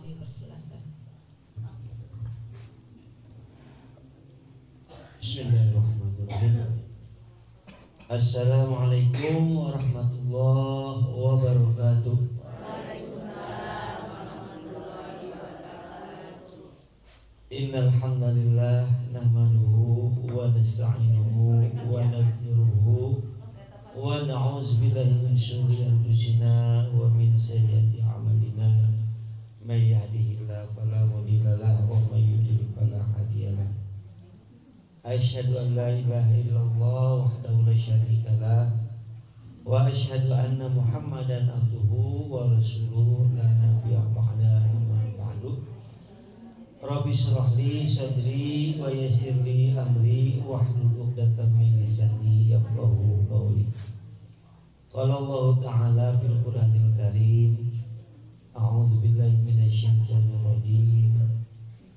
Dipersilakan. Bismillahirrahmanirrahim. Assalamualaikum warahmatullahi wabarakatuh. Innal hamdalillah nahmaduhu wa nasta'inuhu wa naghfiruhu wa na'udzu billahi min shururi anfusina wa min sayyiati a'malina. May yahdihillahu fala mudilla lahu wa may yudlil fala hadiya lahu. Asyhadu an la ilaha illallah wahdahu la syarika lah wa asyhadu anna Muhammadan abduhu wa rasuluhu la nabiyya ba'da amma ba'du. Rabbi shrah li sadri wa yassir li amri wahlul 'uqdatam min lisani yafqahu qawli. Qala Allah ta'ala fil Qur'anil Karim, a'udzu billahi minasyaitonir rajim.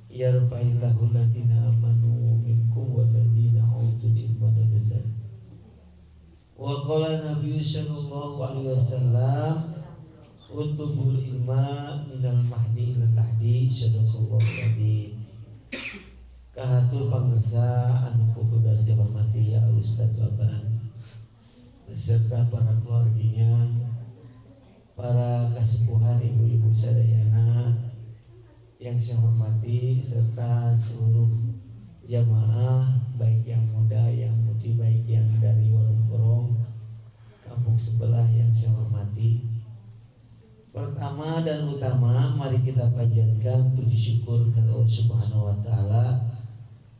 Yarfa'illahu alladziina amanu minkum walladzina utul ilma darajat. Wa qala Nabi sallallahu alaihi wasallam, utubul ilma minal mahdi ilal lahdi. Sadaqallahu adzim. Kahatur pangresa anu kududas dihormati ya Ustaz Baban beserta para keluarganya, para kasepuhan ibu-ibu sadayana yang saya hormati, serta seluruh jamaah baik yang muda, yang mudi, baik yang dari warung korong kampung sebelah yang saya hormati. Pertama dan utama, mari kita panjatkan puji syukur kepada Allah Subhanahu wa taala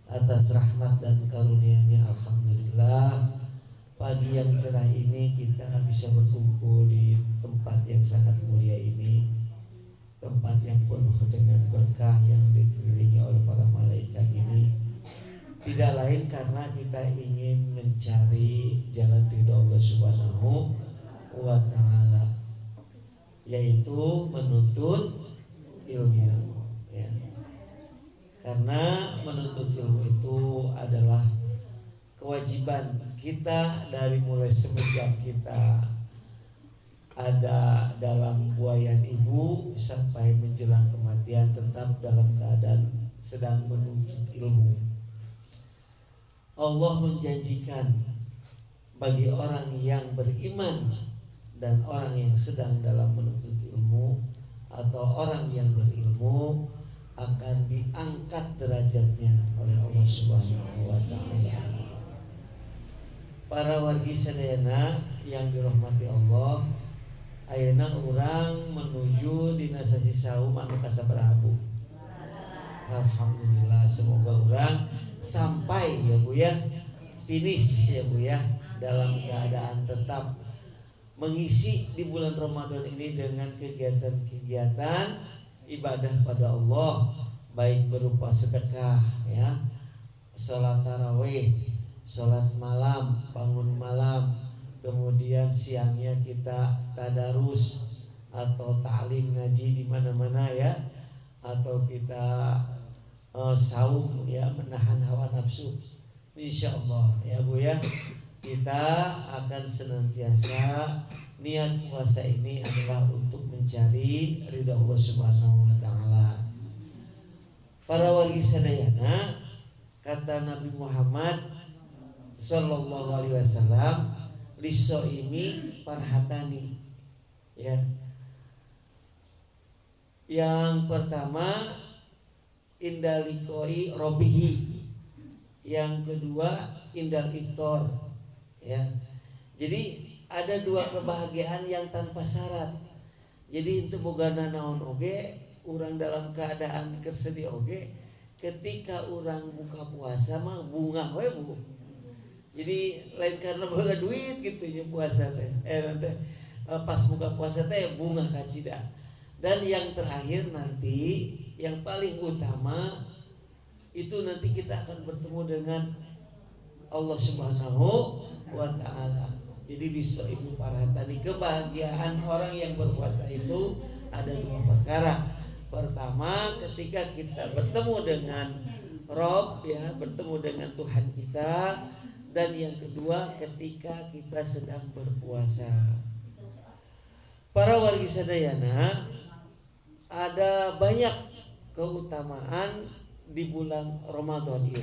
atas rahmat dan karunia-Nya. Alhamdulillah, pagi yang cerah ini kita bisa berkumpul di tempat yang sangat mulia ini, tempat yang penuh dengan berkah yang dikelilingi oleh para malaikat ini. Tidak lain karena kita ingin mencari jalan ridha Allah Subhanahu wa taala, yaitu menuntut ilmu, ya. Karena menuntut ilmu itu adalah kewajiban kita dari mulai semenjak kita ada dalam buayan ibu sampai menjelang kematian, tetap dalam keadaan sedang menuntut ilmu. Allah menjanjikan bagi orang yang beriman dan orang yang sedang dalam menuntut ilmu atau orang yang berilmu akan diangkat derajatnya oleh Allah Subhanahu wa taala. Para wargi sadayana yang dirahmati Allah, ayeuna urang menuju dina sasi saum anu kasabaraha Bu? Alhamdulillah, semoga urang sampai ya Bu ya, finish ya Bu ya, dalam keadaan tetap mengisi di bulan Ramadan ini dengan kegiatan-kegiatan ibadah pada Allah, baik berupa sedekah ya, salat tarawih, salat malam, bangun malam, kemudian siangnya kita tadarus atau ta'lim ngaji di mana-mana ya, atau kita saum ya, menahan hawa nafsu. Insyaallah ya Bu ya, kita akan senantiasa niat puasa ini adalah untuk mencari ridha Allah Subhanahu wa taala. Para wargi sadayana, kata Nabi Muhammad sallallahu alaihi wasallam, liso ini parhatani ya. Yang pertama indalikoi robihi, yang kedua indal iftar ya. Jadi ada dua kebahagiaan yang tanpa syarat. Jadi itu bogana naon oge, urang dalam keadaan kersedi oge, ketika urang buka puasa mah bunga we Bu. Jadi lain karena boga duit gitu ya puasa teh. Nanti pas buka puasa teh bunga kacida. Dan yang terakhir nanti yang paling utama itu nanti kita akan bertemu dengan Allah Subhanahu wa taala. Jadi bisa ibu para tadi kebahagiaan orang yang berpuasa itu ada dua perkara. Pertama, ketika kita bertemu dengan Rob ya, bertemu dengan Tuhan kita. Dan yang kedua, ketika kita sedang berpuasa. Para wargi sadayana, ada banyak keutamaan di bulan Ramadan ieu.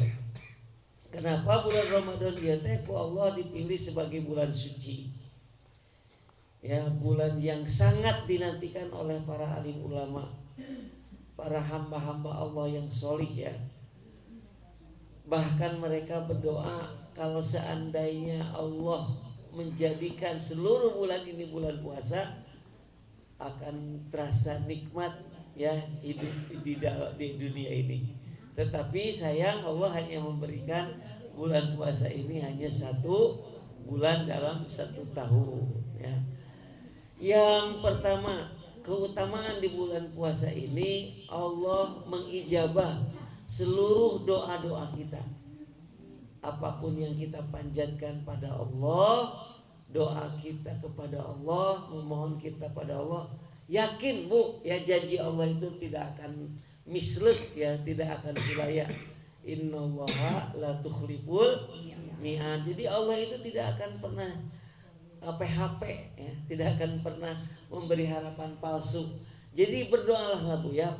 Kenapa bulan Ramadan ieu teh ku Allah dipilih sebagai bulan suci? Ya, bulan yang sangat dinantikan oleh para alim ulama, para hamba-hamba Allah yang solih ya. Bahkan mereka berdoa kalau seandainya Allah menjadikan seluruh bulan ini bulan puasa, akan terasa nikmat ya hidup di dunia ini. Tetapi sayang Allah hanya memberikan bulan puasa ini hanya 1 bulan dalam 1 tahun ya. Yang pertama, keutamaan di bulan puasa ini Allah mengijabah seluruh doa-doa kita. Apapun yang kita panjatkan pada Allah, doa kita kepada Allah, memohon kita pada Allah, yakin Bu ya janji Allah itu tidak akan mislek ya, tidak akan sulaya. Innallaha la tukhliful mi'ad. Jadi Allah itu tidak akan pernah PHP ya, tidak akan pernah memberi harapan palsu. Jadi berdoalah lah Bu ya.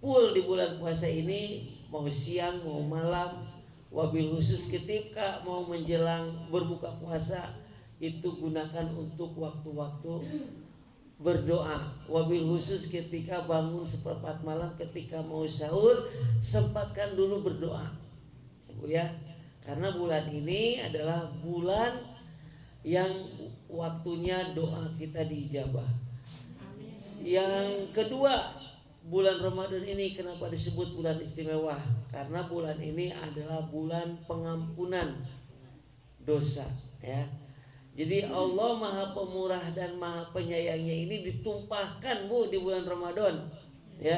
Full di bulan puasa ini, mau siang mau malam, wabil khusus ketika mau menjelang berbuka puasa, itu gunakan untuk waktu-waktu berdoa. Wabil khusus ketika bangun seperempat malam, ketika mau sahur, sempatkan dulu berdoa Bu ya. Karena bulan ini adalah bulan yang waktunya doa kita diijabah. Yang kedua, bulan Ramadan ini kenapa disebut bulan istimewa? Karena bulan ini adalah bulan pengampunan dosa ya. Jadi Allah Maha Pemurah dan Maha Penyayangnya ini ditumpahkan Bu di bulan Ramadan ya.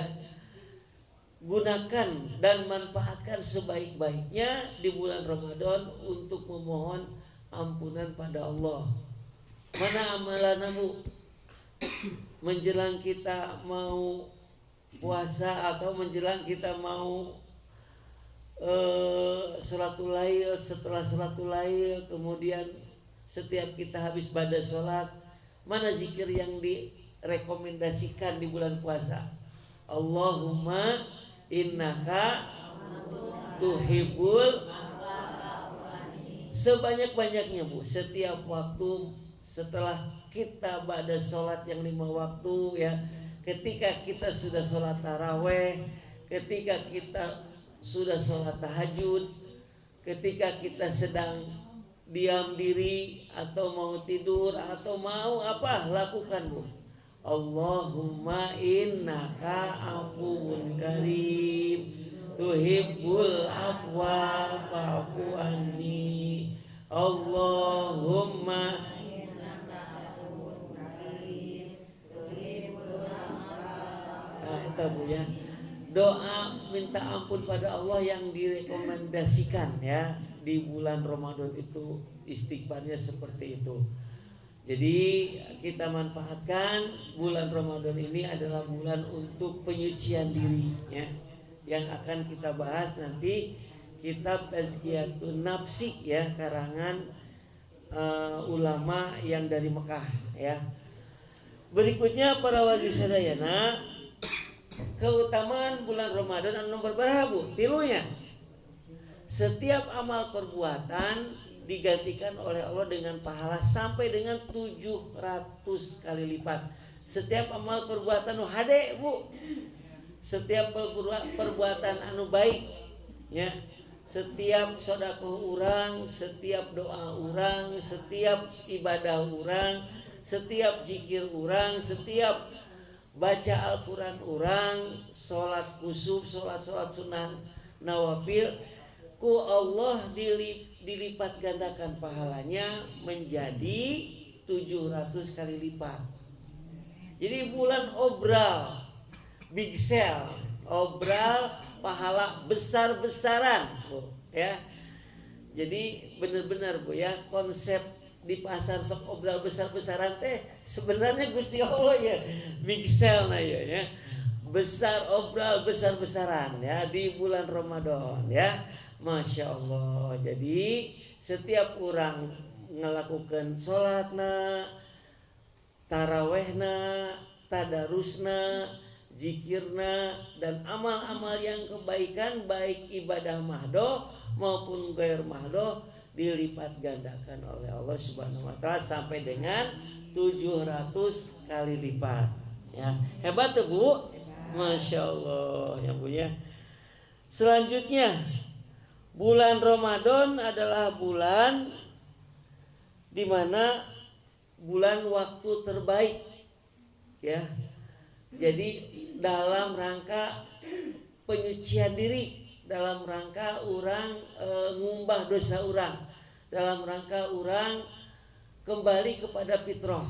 Gunakan dan manfaatkan sebaik-baiknya di bulan Ramadan untuk memohon ampunan pada Allah. Mana amalan Bu? Menjelang kita mau puasa atau menjelang kita mau salatul lail, setelah salatul lail, kemudian setiap kita habis pada sholat, mana zikir yang direkomendasikan di bulan puasa? Allahumma innaka tuhibbul, sebanyak-banyaknya Bu. Setiap waktu setelah kita pada sholat yang 5 waktu ya, ketika kita sudah sholat taraweh, ketika kita sudah sholat tahajud, ketika kita sedang diam diri atau mau tidur atau mau apa, lakukan Bu. Allahumma innaka afuwun karim tuhibbul afwa fa'fu anni. Allahumma innaka afuwun karim tuhibbul afwa. Nah, itu Bu ya. Doa minta ampun pada Allah yang direkomendasikan ya di bulan Ramadan itu, istighfarnya seperti itu. Jadi kita manfaatkan bulan Ramadan ini adalah bulan untuk penyucian diri ya. Yang akan kita bahas nanti kitab Tazkiyatun Nafsi ya, karangan ulama yang dari Mekah ya. Berikutnya para wargi sadayana, keutamaan bulan Ramadan anu nomor berapa Bu? Tilunya. Setiap amal perbuatan digantikan oleh Allah dengan pahala sampai dengan 700 kali lipat. Setiap amal perbuatan nu hade Bu. Setiap perbuatan anu baik ya. Setiap sedekah urang, setiap doa urang, setiap ibadah urang, setiap zikir urang, setiap baca Al-Quran urang, sholat kusuf, sholat sunnah nawafil, ku Allah dilipat gandakan pahalanya menjadi 700 kali lipat. Jadi bulan obral, big sale, obral pahala besar-besaran Bu ya. Jadi benar-benar Bu ya, konsep di pasar sok obral besar-besaran teh sebenarnya Gusti Allah ya, big sale na ya. Besar obral besar-besaran ya di bulan Ramadan ya. Masya Allah. Jadi setiap orang ngelakukan sholatna, tarawehna, tadarusna, zikirna dan amal-amal yang kebaikan baik ibadah mahdoh maupun gair mahdoh dilipat gandakan oleh Allah Subhanahu wa taala sampai dengan 700 kali lipat. Ya, hebat tuh Bu. Masya Allah ya Bu ya. Selanjutnya bulan Ramadan adalah bulan di mana bulan waktu terbaik ya. Jadi dalam rangka penyucian diri, dalam rangka orang ngumbah dosa orang, dalam rangka orang kembali kepada fitrah.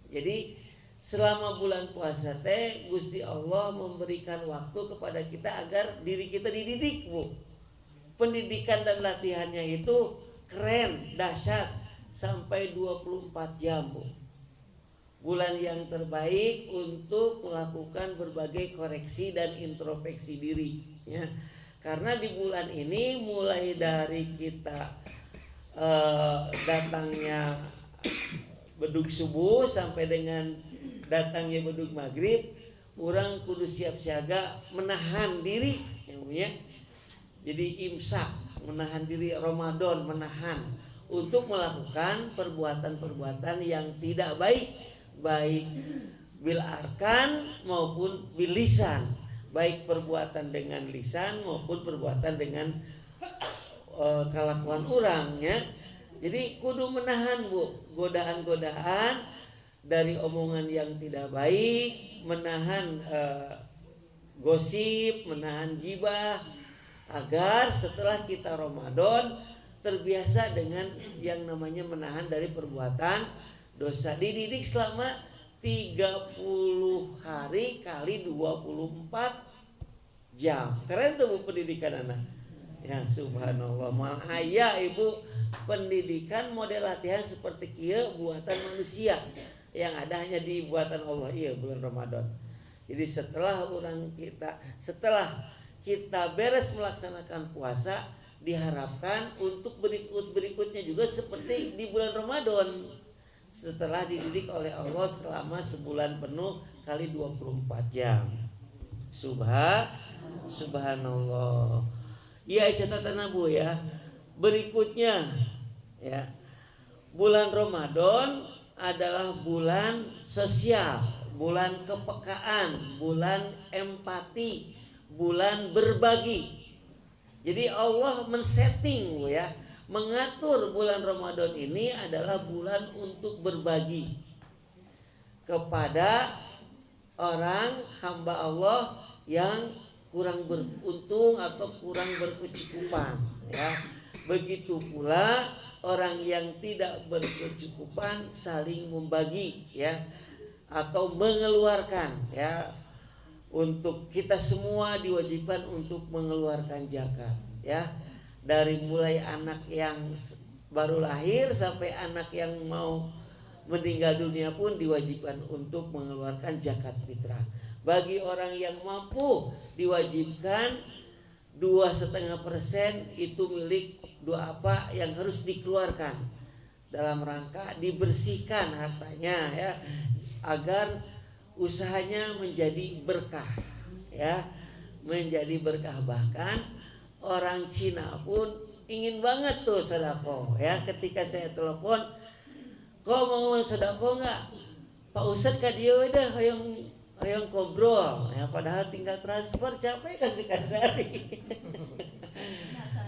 Jadi selama bulan puasa teh Gusti Allah memberikan waktu kepada kita agar diri kita dididik Bu. Pendidikan dan latihannya itu keren, dahsyat sampai 24 jam Bu. Bulan yang terbaik untuk melakukan berbagai koreksi dan introspeksi diri ya. Karena di bulan ini mulai dari kita datangnya bedug subuh sampai dengan datangnya bedug maghrib, orang kudu siap siaga menahan diri ya. Jadi imsak, menahan diri Ramadan, menahan untuk melakukan perbuatan-perbuatan yang tidak baik, baik bil arkan maupun bil lisan, baik perbuatan dengan lisan maupun perbuatan dengan kelakuan orangnya. Jadi kudu menahan Bu godaan-godaan dari omongan yang tidak baik, menahan gosip, menahan gibah, agar setelah kita Ramadan terbiasa dengan yang namanya menahan dari perbuatan dosa. Dididik selama 30 hari kali 24 jam. Keren tuh Bu pendidikan anak. Ya subhanallah. Mal aya Ibu pendidikan model latihan seperti kieu buatan manusia. Yang ada hanya di buatan Allah iya bulan Ramadan. Jadi setelah kita beres melaksanakan puasa, diharapkan untuk berikutnya juga seperti di bulan Ramadan setelah dididik oleh Allah selama sebulan penuh kali 24 jam. Subhanallah. Iya catatan Bu ya. Berikutnya ya. Bulan Ramadan adalah bulan sosial, bulan kepekaan, bulan empati, bulan berbagi. Jadi Allah men-setting Bu ya, mengatur bulan Ramadan ini adalah bulan untuk berbagi kepada orang hamba Allah yang kurang beruntung atau kurang berkecukupan ya. Begitu pula orang yang tidak berkecukupan saling membagi ya, atau mengeluarkan ya. Untuk kita semua diwajibkan untuk mengeluarkan zakat ya. Dari mulai anak yang baru lahir sampai anak yang mau meninggal dunia pun diwajibkan untuk mengeluarkan zakat fitrah. Bagi orang yang mampu diwajibkan 2,5% itu milik dua apa yang harus dikeluarkan dalam rangka dibersihkan hartanya ya, agar usahanya menjadi berkah ya, menjadi berkah. Bahkan orang Cina pun ingin banget tuh sedekah ya. Ketika saya telepon, kok mau sedekah nggak Pak Ustadz ka dia udah hayang ngobrol ya, padahal tinggal transfer capek kasih kasari.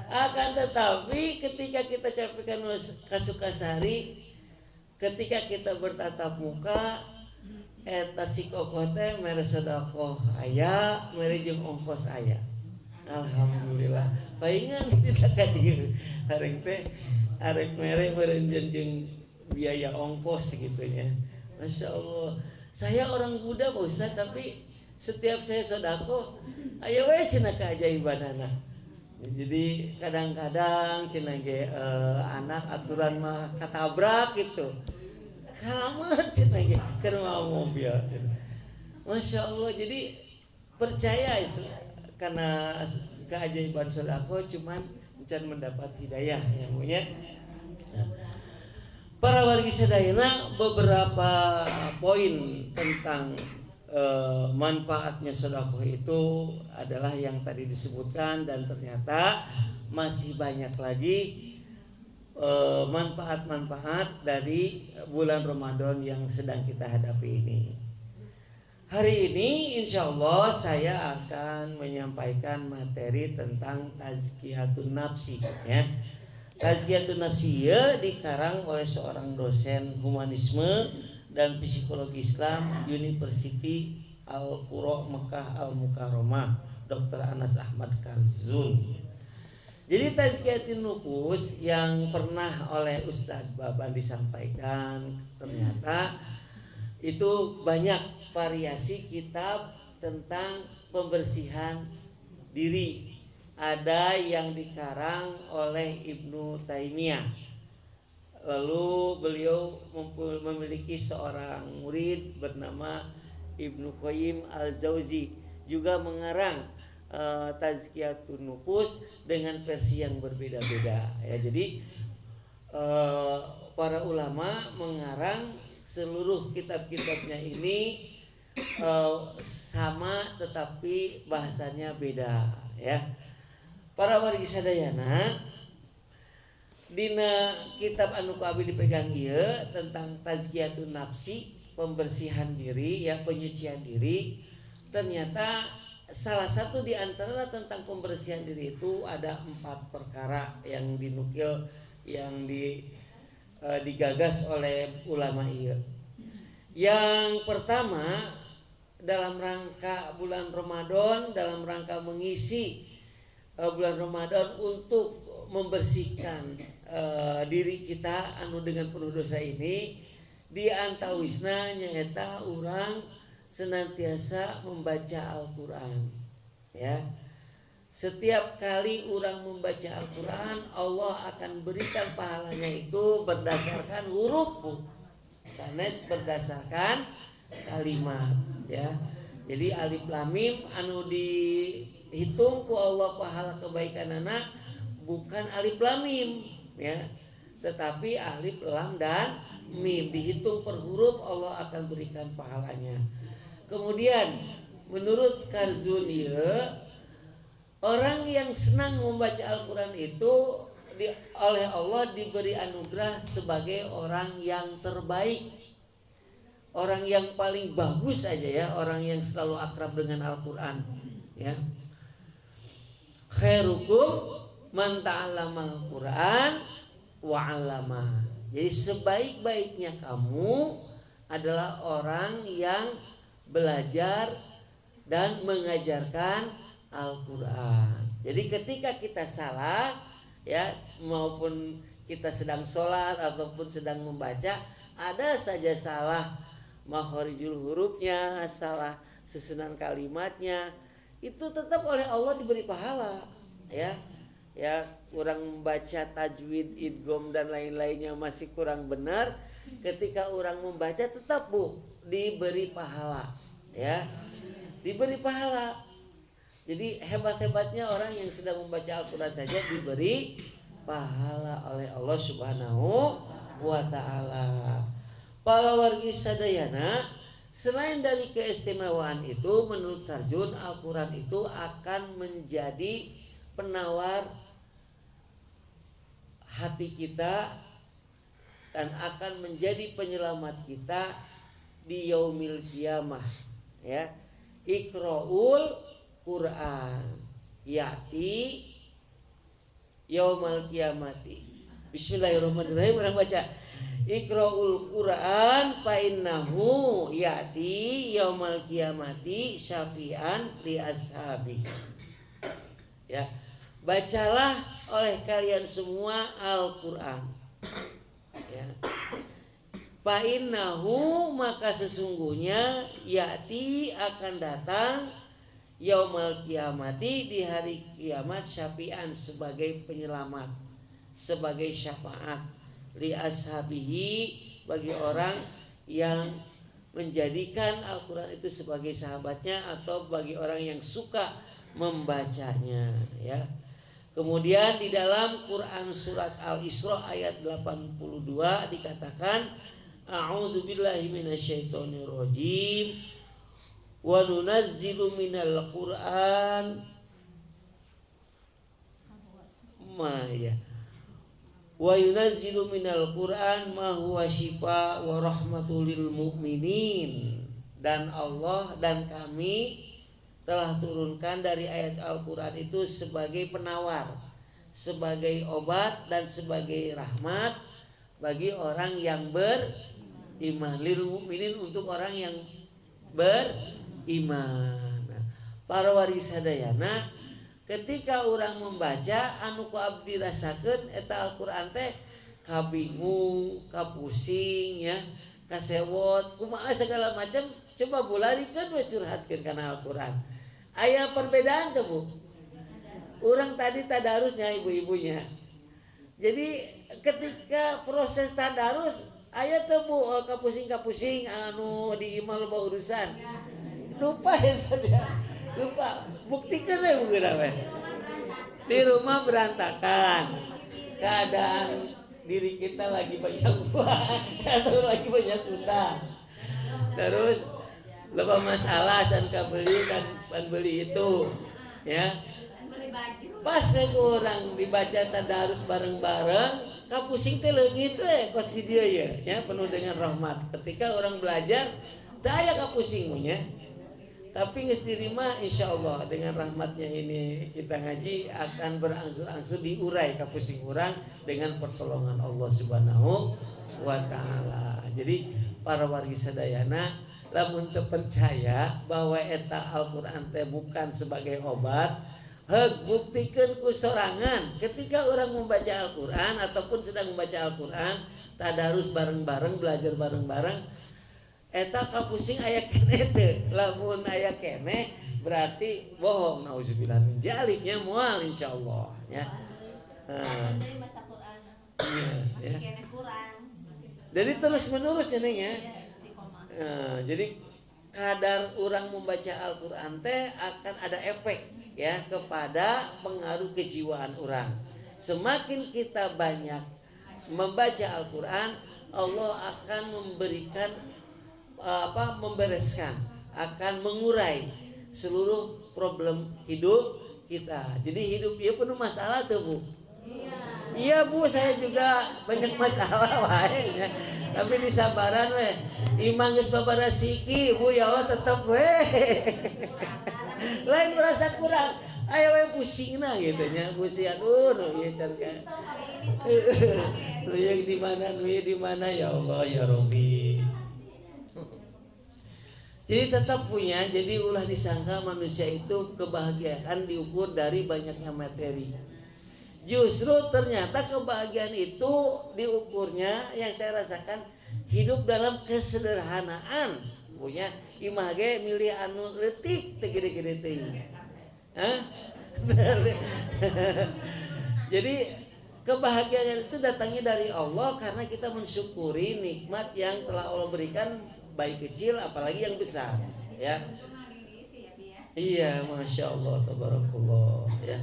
Akan tetapi ketika kita capekkan kasukasari, ketika kita bertatap muka, eta si kokoh teh mere sedekah aya, mere jeung ongkos aya. Alhamdulillah. Paingan kita ka dieu. Arek teh arek mere meureun jeung biaya ongkos gitu nya. Masya Allah. Saya orang Buddha Pak Ustaz, tapi setiap saya sedekah aya we cenah keajaibanana. Jadi kadang-kadang cenah ge anak aturan mah katabrak gitu. Kalamet cenah ge keur mau mobil. Masya Allah. Jadi percaya karena keajaiban sedekah cuman can mendapat hidayah ya punya. Nah, para wargi sadayana beberapa poin tentang manfaatnya sedekah itu adalah yang tadi disebutkan, dan ternyata masih banyak lagi manfaat-manfaat dari bulan Ramadan yang sedang kita hadapi ini. Hari ini insya Allah saya akan menyampaikan materi tentang tazkiyatun nafsi, ya. Tazkiyatun nafsi ya dikarang oleh seorang dosen humanisme dan psikologi Islam University Al-Qura Mekah Al-Mukarramah, Dr. Anas Ahmad Karzun. Jadi tazkiyatun nufus yang pernah oleh Ustadz Baban disampaikan, ternyata itu banyak variasi kitab tentang pembersihan diri. Ada yang dikarang oleh Ibnu Taimiyah. Lalu beliau memiliki seorang murid bernama Ibnu Qayyim Al-Jauzi, juga mengarang Tazkiyatun Nufus dengan versi yang berbeda-beda, ya. Jadi para ulama mengarang seluruh kitab-kitabnya ini sama tetapi bahasanya beda, ya. Para wargi sadayana, dina kitab anu abi dipegang ieu tentang tazkiyatun nafsi, pembersihan diri, ya, penyucian diri. Ternyata salah satu di antara tentang pembersihan diri itu ada 4 perkara yang dinukil, yang digagas oleh ulama ieu. Yang pertama, dalam rangka bulan Ramadan, dalam rangka mengisi bulan Ramadan untuk membersihkan diri kita anu dengan penuh dosa ini, di antawisna nyaeta urang senantiasa membaca Al-Qur'an, ya. Setiap kali urang membaca Al-Qur'an, Allah akan berikan pahalanya itu berdasarkan huruf, sanes berdasarkan kalimat, ya. Jadi alif lam mim anu dihitung ku Allah pahala kebaikan anak bukan alif lam mim, ya, tetapi alif lam dan mim dihitung per huruf, Allah akan berikan pahalanya. Kemudian menurut Karzun orang yang senang membaca Al-Qur'an itu oleh Allah diberi anugerah sebagai orang yang terbaik, orang yang paling bagus aja, ya, orang yang selalu akrab dengan Al-Qur'an, ya. Khairukum man ta'allamal Qur'an wa 'allama. Jadi sebaik-baiknya kamu adalah orang yang belajar dan mengajarkan Al-Qur'an. Jadi ketika kita salah, ya, maupun kita sedang sholat ataupun sedang membaca, ada saja salah makhorijul hurufnya, salah susunan kalimatnya, itu tetap oleh Allah diberi pahala, ya. Ya, kurang membaca tajwid, idgham dan lain-lainnya masih kurang benar, ketika orang membaca tetap diberi pahala, ya. Diberi pahala. Jadi hebat-hebatnya orang yang sedang membaca Al-Qur'an saja diberi pahala oleh Allah Subhanahu wa ta'ala. Para wargi sadayana, selain dari keistimewaan itu, menurut Karzun Al-Qur'an itu akan menjadi penawar hati kita dan akan menjadi penyelamat kita di yaumil qiyamah, ya. Iqra'ul Qur'an ya'ti yaumal qiyamati. Bismillahirrahmanirrahim. Orang baca Iqra'ul Qur'an fa innahu ya'ti yaumal qiyamati syafi'an li ashabi. Ya, bacalah oleh kalian semua Al-Qur'an, ya. Fa innahu, maka sesungguhnya, ya'ti akan datang, yaumal qiyamati, di hari kiamat, syafi'an sebagai penyelamat, sebagai syafaat, li ashabihi, bagi orang yang menjadikan Al-Qur'an itu sebagai sahabatnya atau bagi orang yang suka membacanya, ya. Kemudian di dalam Quran surat Al-Isra ayat 82 dikatakan, a'udzubillahi minasyaitonirrajim wa nunazzilu minal Qur'an ma ya wa yunazzilu minal Qur'an ma huwa syifa wa rahmatul lil mu'minin. Dan Allah dan kami telah turunkan dari ayat Al-Qur'an itu sebagai penawar, sebagai obat dan sebagai rahmat bagi orang yang beriman, lil mu'minin, untuk orang yang beriman. Para waris sadayana, ketika orang membaca anu ku abdi rasakeun eta Al-Qur'an teh kabingung, kapusing ya, kasewot, kumaha segala macam, coba bularikeun we curhatkeun kana Al-Qur'an. Aya perbedaan teh Bu? Urang tadi tadarusnya ibu-ibunya. Jadi ketika proses tadarus aya teh Bu kapusing-kapusing anu di imah loba urusan. Lupa ya saja. Lupa. Buktikeun we bugeuna we. Di rumah berantakan. Keadaan diri kita lagi banyak uang atau lagi banyak utang. Terus loba masalah can kabeli kan beli itu ya. Pas orang dibaca tadarus bareng-bareng, kapusing teh leungit we kos di dieu ya, penuh dengan rahmat. Ketika orang belajar teu aya kapusing nya. Tapi geus dirima insyaallah dengan rahmatnya ini kita ngaji akan berangsur-angsur diurai kapusing urang dengan pertolongan Allah Subhanahu wa taala. Jadi para wargi sadayana, lamun teu percaya bahwa eta Al-Qur'an teh bukan sebagai obat, heug buktikeun ku sorangan. Ketika orang membaca Al-Qur'an ataupun sedang membaca Al-Qur'an, tadarus bareng-bareng, belajar bareng-bareng, eta kapusing aya keneh teu. Lamun aya keneh berarti bohong, nauzubillah min zaliknya, moal insyaallah ya. Ya. Jadi terus menerus ya Neng ya. Jadi kadar orang membaca Al-Qur'an teh akan ada efek ya kepada pengaruh kejiwaan orang. Semakin kita banyak membaca Al-Qur'an, Allah akan memberikan membereskan, akan mengurai seluruh problem hidup kita. Jadi hidup ieu penuh masalah tuh Bu. Iya Bu, saya juga banyak masalah wae ya. Tapi disabaran we. Imang geus babaraha siki Bu, ya Allah tetep we. Lain merasa kurang, aya we pusingna gitu nya, pusing aduh nu ieu can ka. Nu ieu di mana ya Allah ya Rabbi. Jadi tetap punya, jadi ulah disangka manusia itu kebahagiaan diukur dari banyaknya materi. Justru ternyata kebahagiaan itu diukurnya yang saya rasakan hidup dalam kesederhanaan. Punya imah ge milih anu leutik teu gede-gede teuing. Jadi kebahagiaan itu datangnya dari Allah karena kita mensyukuri nikmat yang telah Allah berikan, baik kecil apalagi yang besar ya. Iya, masya Allah, tabarakallah ya.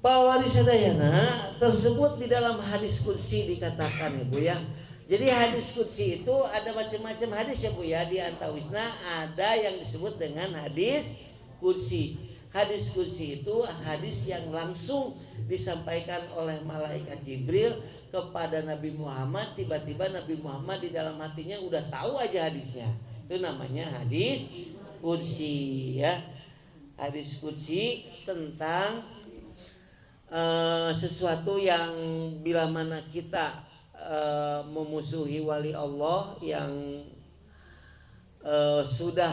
Pawari sadayana tersebut di dalam hadis qudsi dikatakan ya Bu ya. Jadi hadis qudsi itu ada macam-macam hadis ya Bu ya. Di antawisna ada yang disebut dengan hadis qudsi. Hadis qudsi itu hadis yang langsung disampaikan oleh malaikat Jibril kepada Nabi Muhammad. Tiba-tiba Nabi Muhammad di dalam hatinya udah tahu aja hadisnya. Itu namanya hadis qudsi ya. Hadis qudsi tentang sesuatu yang bila mana kita memusuhi wali Allah yang sudah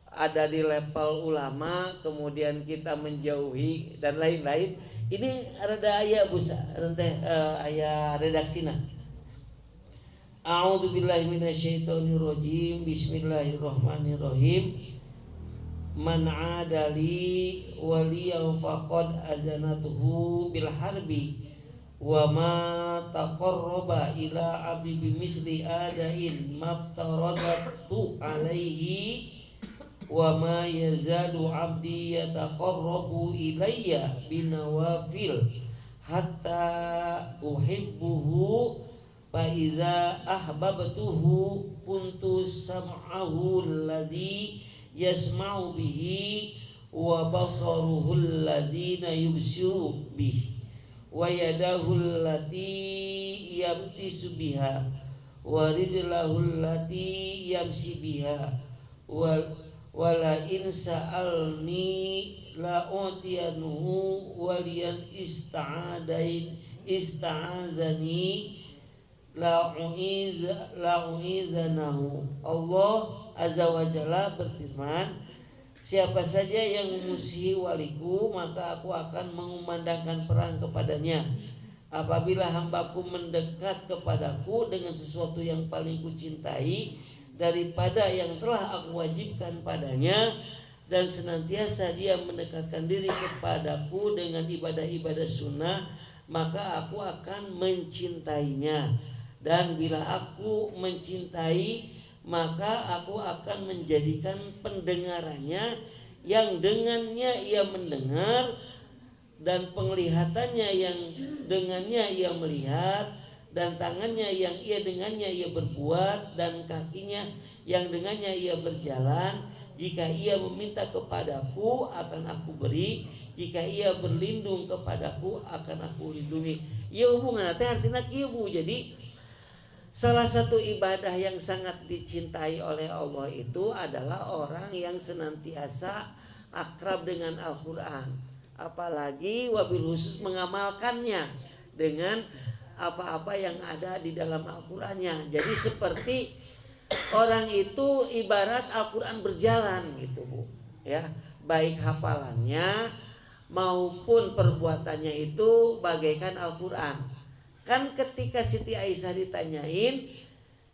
ada di level ulama, kemudian kita menjauhi dan lain-lain. Ini rada aya busa teh aya redaksina. A'udzubillahi minasyaitonirrajim. Bismillahirrahmanirrahim. Man 'adali waliyan faqad azanatuhu bil harbi wa ma taqarraba ila 'abdi bimisli adain maftaradatu alaihi wa ma yazadu 'abdi yataqarrabu ilayya binawafil hatta uhibbuhu fa iza ahbabtuhu kuntu sam'ahu alladhi yasma'u bihi wa basaruhu alladhina yubsiru bihi wa yadahu allati yabtisu biha wa rijlahu allati yamsi biha wala in sa'alni la utiyanuhu waliyan ista'adzani la u'idzanahu. Allah azza wa jalla berfirman, siapa saja yang memusuhi waliku maka aku akan mengumandangkan perang kepadanya. Apabila hambaku mendekat kepadaku dengan sesuatu yang paling kucintai daripada yang telah aku wajibkan padanya, dan senantiasa dia mendekatkan diri kepadaku dengan ibadah-ibadah sunnah, maka aku akan mencintainya. Dan bila aku mencintai, maka aku akan menjadikan pendengarannya yang dengannya ia mendengar, dan penglihatannya yang dengannya ia melihat, dan tangannya yang ia dengannya ia berbuat, dan kakinya yang dengannya ia berjalan. Jika ia meminta kepadaku akan aku beri, jika ia berlindung kepadaku akan aku lindungi. Ya hubungan teh artinya kieu Bu. Jadi salah satu ibadah yang sangat dicintai oleh Allah itu adalah orang yang senantiasa akrab dengan Al-Quran, apalagi wabil khusus mengamalkannya dengan apa-apa yang ada di dalam Al-Qurannya. Jadi seperti orang itu ibarat Al-Quran berjalan gitu Bu, ya, baik hafalannya maupun perbuatannya itu bagaikan Al-Quran. Kan ketika Siti Aisyah ditanyain,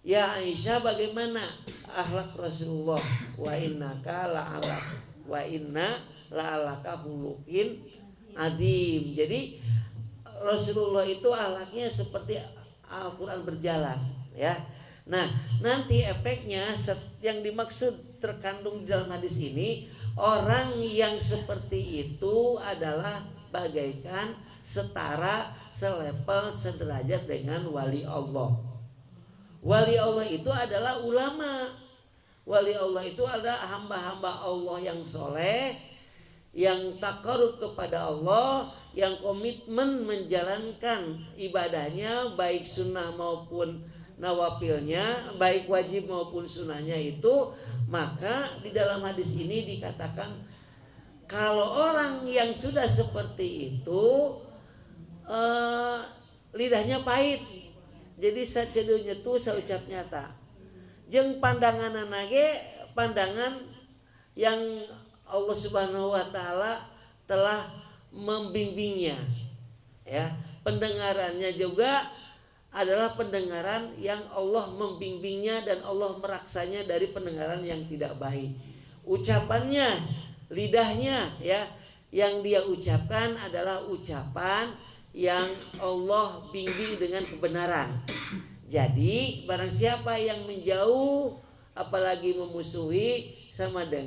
ya Aisyah bagaimana akhlak Rasulullah, wa inna la'alaka hulukin adim. Jadi Rasulullah itu akhlaknya seperti Al-Quran berjalan, ya. Nah, nanti efeknya yang dimaksud terkandung di dalam hadis ini, orang yang seperti itu adalah bagaikan setara, selevel, sederajat dengan wali Allah. Wali Allah itu adalah ulama. Wali Allah itu adalah hamba-hamba Allah yang soleh, yang takarub kepada Allah, yang komitmen menjalankan ibadahnya, baik sunnah maupun nawafilnya, baik wajib maupun sunnahnya itu. Maka di dalam hadis ini dikatakan, kalau orang yang sudah seperti itu lidahnya pahit, jadi sacedunya tuh saucap nyata, jeung pandangan anage pandangan yang Allah Subhanahu wa taala telah membimbingnya, ya. Pendengarannya juga adalah pendengaran yang Allah membimbingnya dan Allah meraksanya dari pendengaran yang tidak baik. Ucapannya, lidahnya, ya, yang dia ucapkan adalah ucapan yang Allah bimbing dengan kebenaran. Jadi barang siapa yang menjauh apalagi memusuhi sama dengan